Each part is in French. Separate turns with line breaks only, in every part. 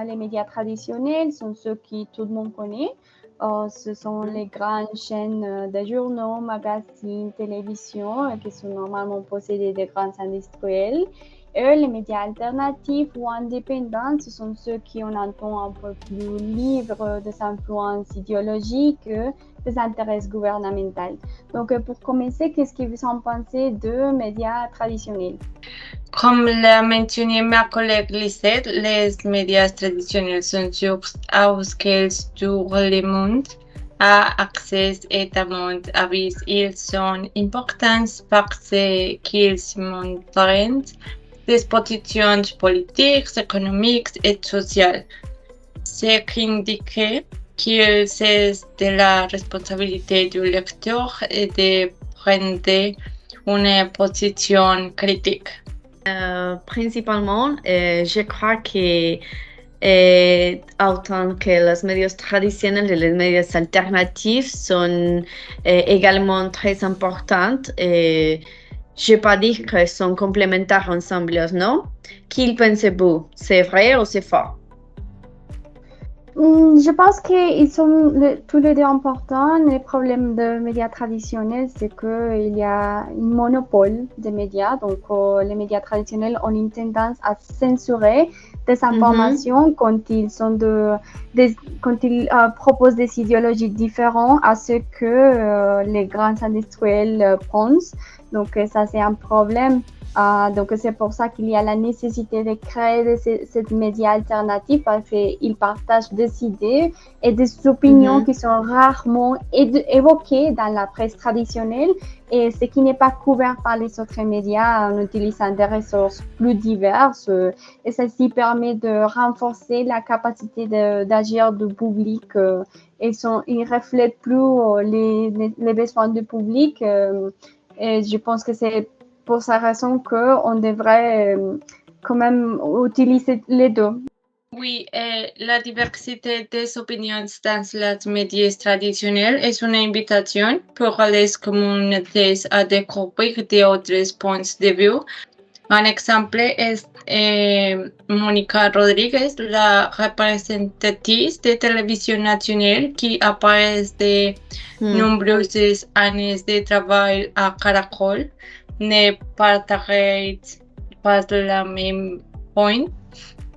Les médias traditionnels sont ceux que tout le monde connaît. Ce sont les grandes chaînes de journaux, magazines, télévisions qui sont normalement possédées des grands industriels. Et les médias alternatifs ou indépendants, ce sont ceux qui ont un ton un peu plus libre des influences idéologiques, des intérêts gouvernementaux. Donc, pour commencer, qu'est-ce que vous en pensez de médias traditionnels?
Comme l'a mentionné ma collègue Lisette, les médias traditionnels sont sources auxquelles tout le monde a accès et demande avis. Ils sont importants parce qu'ils montrent des positions politiques, économiques et sociales, ce qui indique qu'il c'est de la responsabilité du lecteur de prendre une position critique.
Principalement, je crois que autant que les médias traditionnels et les médias alternatifs sont également très importantes. Je ne vais pas dire qu'ils sont complémentaires ensemble, non? Qu'en pensez-vous? C'est vrai ou c'est faux?
Je pense qu'ils sont tous les deux importants. Le problème des médias traditionnels, c'est qu'il y a un monopole des médias. Donc, les médias traditionnels ont une tendance à censurer des informations quand ils proposent des idéologies différentes à ce que les grands industriels pensent. Donc, ça, c'est un problème. Donc, c'est pour ça qu'il y a la nécessité de créer ces médias alternatifs parce qu'ils partagent des idées et des opinions qui sont rarement évoquées dans la presse traditionnelle et ce qui n'est pas couvert par les autres médias en utilisant des ressources plus diverses. Et ceci permet de renforcer la capacité d'agir du public. Ils reflètent plus les besoins du public. Et je pense que c'est pour sa raison qu'on devrait quand même utiliser les deux.
Oui, la diversité des opinions dans les médias traditionnels est une invitation pour les communautés à découvrir d'autres points de vue. Un exemple est Mónica Rodríguez, la représentatrice de télévision nationale qui, après de nombreuses années de travail à Caracol, ne partageait pas le même point.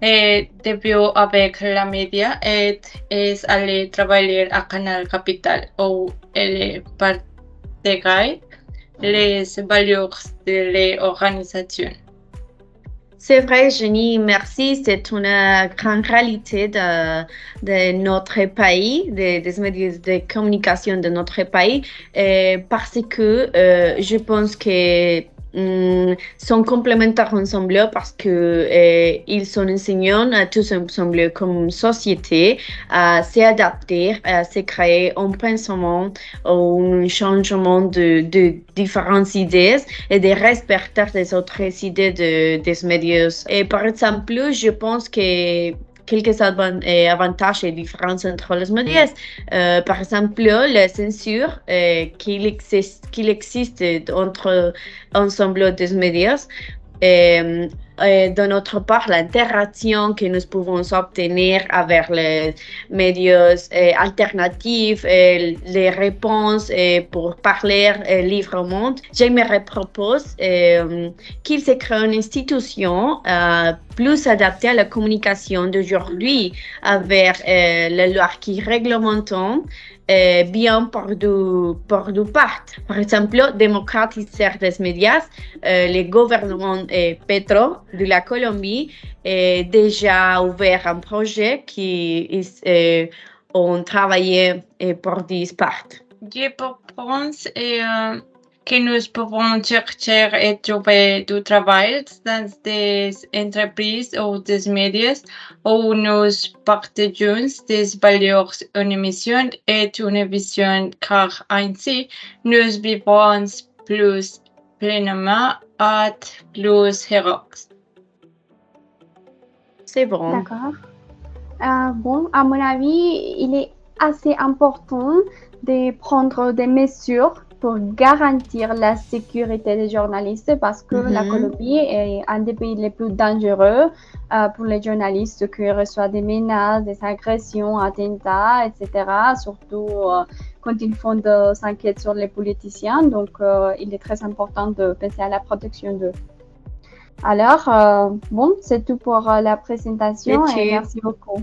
Debió avec la média et est allé travailler à Canal Capital où elle partageait les valeurs de l'organisation.
C'est vrai, Jenny, merci. C'est une grande réalité de notre pays, des médias de communication de notre pays, parce que je pense que sont complémentaires ensemble parce que ils sont enseignants tous ensemble comme société à s'adapter, à se créer un pensement ou un changement de différentes idées et de respecter les autres idées des médias. Et par exemple, je pense que quelques avantages et différences entre les médias. Par exemple, la censure qu'il existe entre ensemble des médias. De notre part, l'interaction que nous pouvons obtenir avec les médias alternatifs, les réponses pour parler librement. J'aimerais proposer qu'il se crée une institution plus adaptée à la communication d'aujourd'hui avec les lois qui réglementent bien pour deux parties. Par exemple, démocratiser les médias, le gouvernement Petro de la Colombie a déjà ouvert un projet qui ont travaillé pour 10 parties.
Je pense que nous pouvons chercher et trouver du travail dans des entreprises ou des médias où nous partageons des valeurs, une mission et une vision, car ainsi nous vivons plus pleinement et plus heureux.
C'est bon.
D'accord. Bon, à mon avis, il est assez important de prendre des mesures pour garantir la sécurité des journalistes parce que la Colombie est un des pays les plus dangereux pour les journalistes qui reçoivent des menaces, des agressions, attentats, etc. Surtout quand ils font des enquêtes sur les politiciens. Donc, il est très important de penser à la protection d'eux. Alors, bon, c'est tout pour la présentation et merci beaucoup.